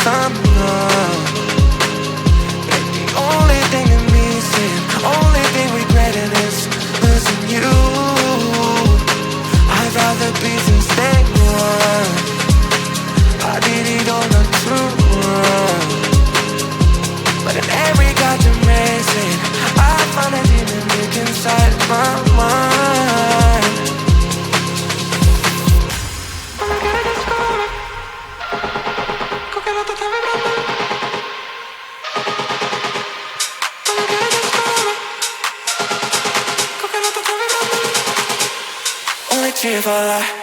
some love. But the only thing I'm missing, only thing regretting is losing you. I'd rather be since day one. I did it on the true one. But in every goddamn racing, I find a demon deep inside my mind. I'ma get it this morning. Cooking up the time and I'ma get it this morning. Cooking up the time and only cheer for life.